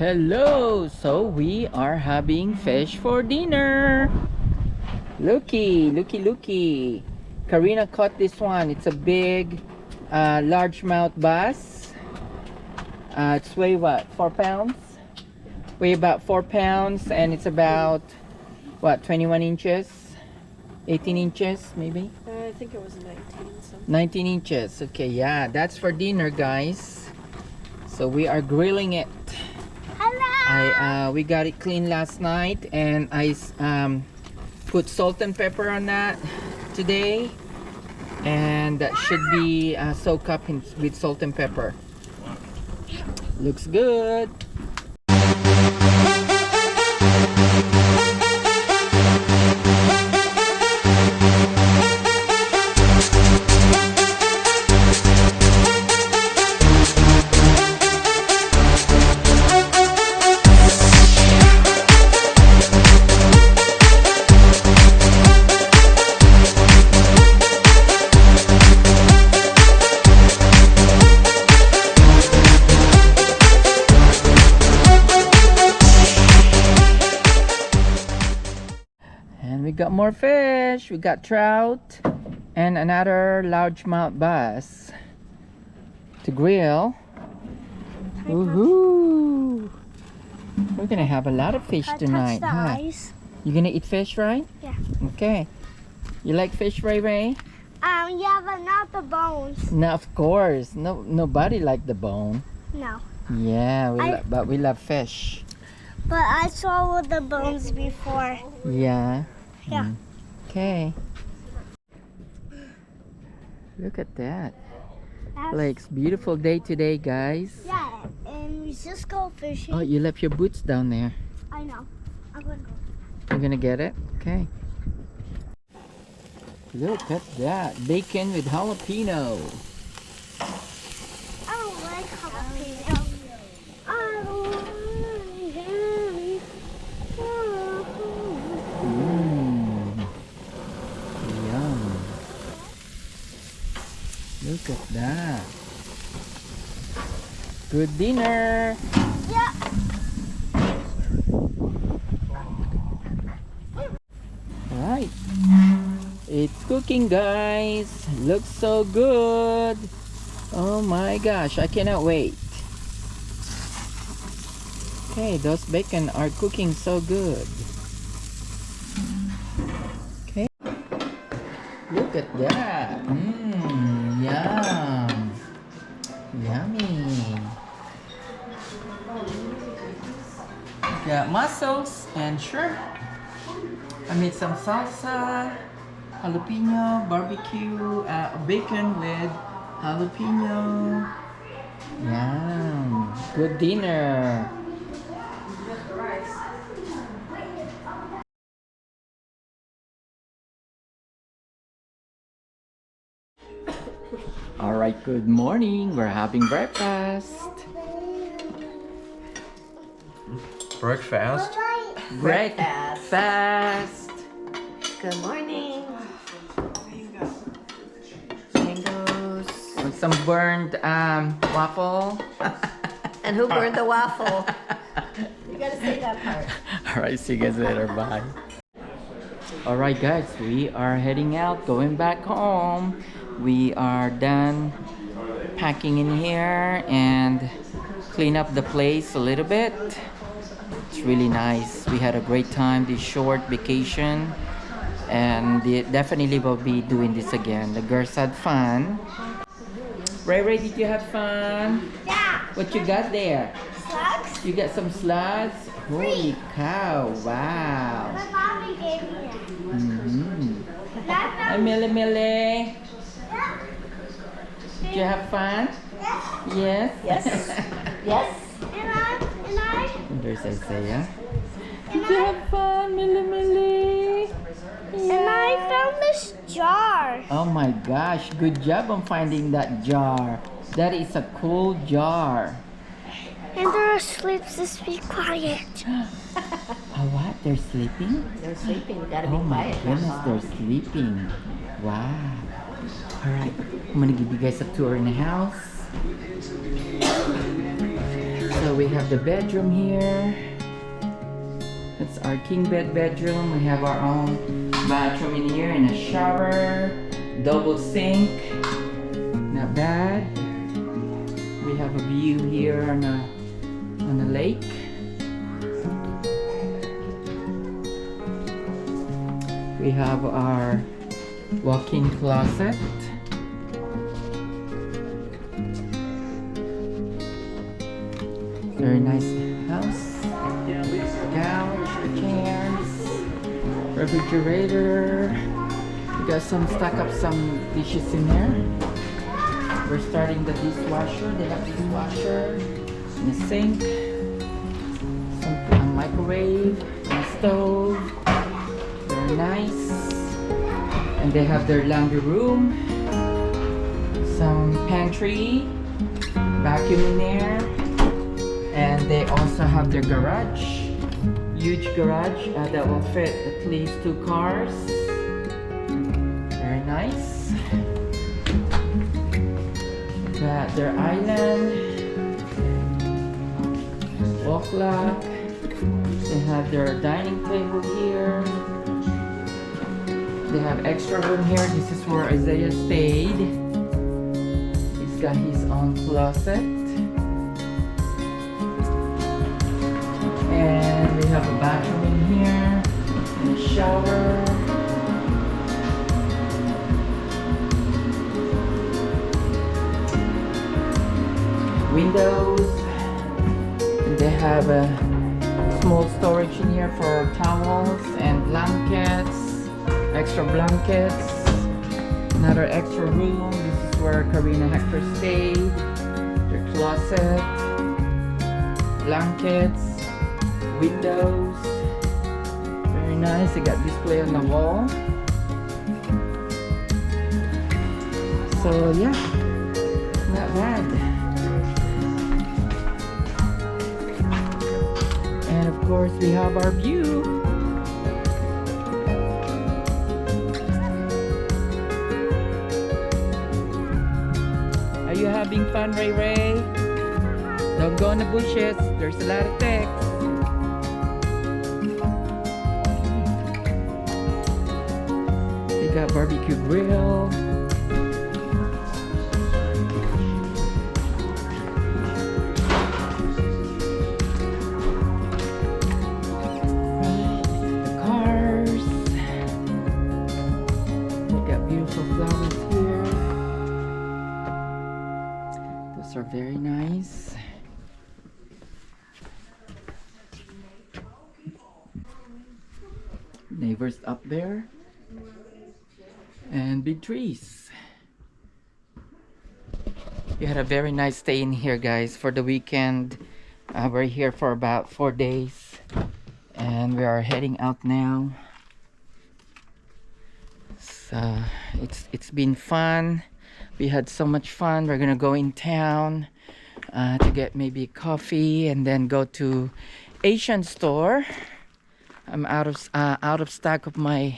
Hello! So we are having fish for dinner. Looky. Karina caught this one. It's a big largemouth bass. It's weigh what? 4 pounds? Weigh about 4 pounds, and it's about what, 21 inches? 18 inches maybe? I think it was 19 something. 19 inches. Okay, yeah, that's for dinner, guys. So we are grilling it. We got it clean last night, and I put salt and pepper on that today, and that should be soaked up with salt and pepper. Looks good. We got more fish. We got trout and another largemouth bass to grill. Woohoo! We're gonna have a lot of fish tonight, huh? You gonna eat fish, right? Yeah. Okay. You like fish, Ray Ray? Yeah, but not the bones. No, of course. Nobody like the bone. No. Yeah, but we love fish. But I swallowed the bones before. Yeah. Yeah. Okay. Look at that. Lake's beautiful day today, guys. Yeah, and we just go fishing. Oh, you left your boots down there. I know. I'm gonna go. You're gonna get it? Okay. Look at that. Bacon with jalapeno. I don't like jalapeno. I don't like it. Yum. Look at that. Good dinner. Yeah. Alright. It's cooking, guys. Looks so good. Oh my gosh, I cannot wait. Okay, those bacon are cooking so good. Okay. Look at that. Yum. Yummy. Got mussels and shrimp. I made some salsa, jalapeno, barbecue, bacon with jalapeno. Yum. Good dinner. All right, good morning. We're having breakfast. Breakfast? Breakfast. Good morning. Mangoes. With some burned waffle. And who burned the waffle? You gotta say that part. All right, see you guys later. Bye. All right, guys, we are heading out, going back home. We are done packing in here and clean up the place a little bit. It's really nice. We had a great time this short vacation, and definitely will be doing this again. The girls had fun. Ray, did you have fun? Yeah. What you got there? Slugs? You got some slugs? Holy cow, wow. My mommy gave me that. Hi, Millie. Yeah. Did you have fun? Yes. Yes? Yes. And I. There's Isaiah. Did you have fun, Millie? And I found this jar. Oh my gosh, good job on finding that jar. That is a cool jar. And they're asleep, just be quiet. Oh, what? They're sleeping? They're sleeping. You gotta Oh be my quiet. goodness, Mama. they're sleeping. Wow. All right, I'm gonna give you guys a tour in the house. So So we have the bedroom here. That's our king bed bedroom. We have our own bathroom in here and a shower, double sink. Not bad. We have a view here on a lake. We have our walk-in closet. Very nice house. Couch, chairs, refrigerator. We got some stack up some dishes in there. We're starting the dishwasher. They have dishwasher and a sink, a microwave, and a stove. Very nice. And they have their laundry room, some pantry, vacuum in there, and they also have their garage. Huge garage that will fit at least 2 cars. Very nice. Got their island, wall clock. They have their dining table here. They have extra room here. This is where Isaiah stayed. He's got his own closet. And we have a bathroom in here and a shower. Windows. And they have a small storage in here for towels and blankets, extra blankets. Another extra room. This is where Karina Hector stayed. Their closet, blankets. Windows, very nice. They got display on the wall. So yeah, not bad. And of course we have our view. Are you having fun, Ray Ray? Don't go in the bushes. There's a lot of ticks. Got barbecue grill. The cars. We got beautiful flowers here. Those are very nice. Neighbors up there. And big trees. We had a very nice stay in here, guys, for the weekend. We're here for about 4 days and we are heading out now. So it's been fun. We had so much fun. We're gonna go in town to get maybe coffee and then go to Asian store. I'm out of stock of my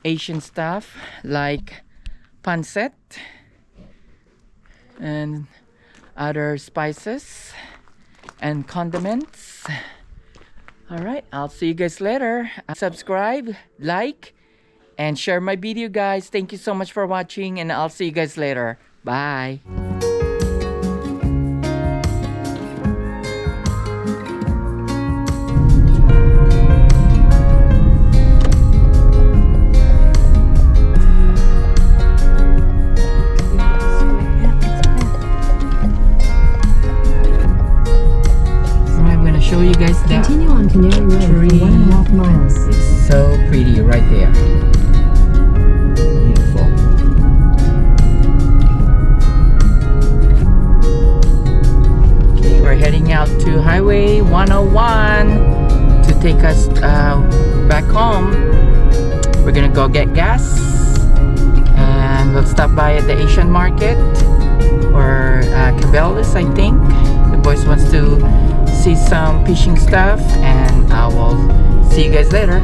Asian stuff like pancit and other spices and condiments. All right, I'll see you guys later. Subscribe, like, and share my video, guys. Thank you so much for watching, and I'll see you guys later. Bye. Show you guys that Continue on Canary Road tree. for 1.5 miles. It's so pretty right there. Beautiful. Okay, we're heading out to Highway 101 to take us back home. We're gonna go get gas and we'll stop by at the Asian market or Cabela's, I think. The boys wants to see some fishing stuff, and I will see you guys later.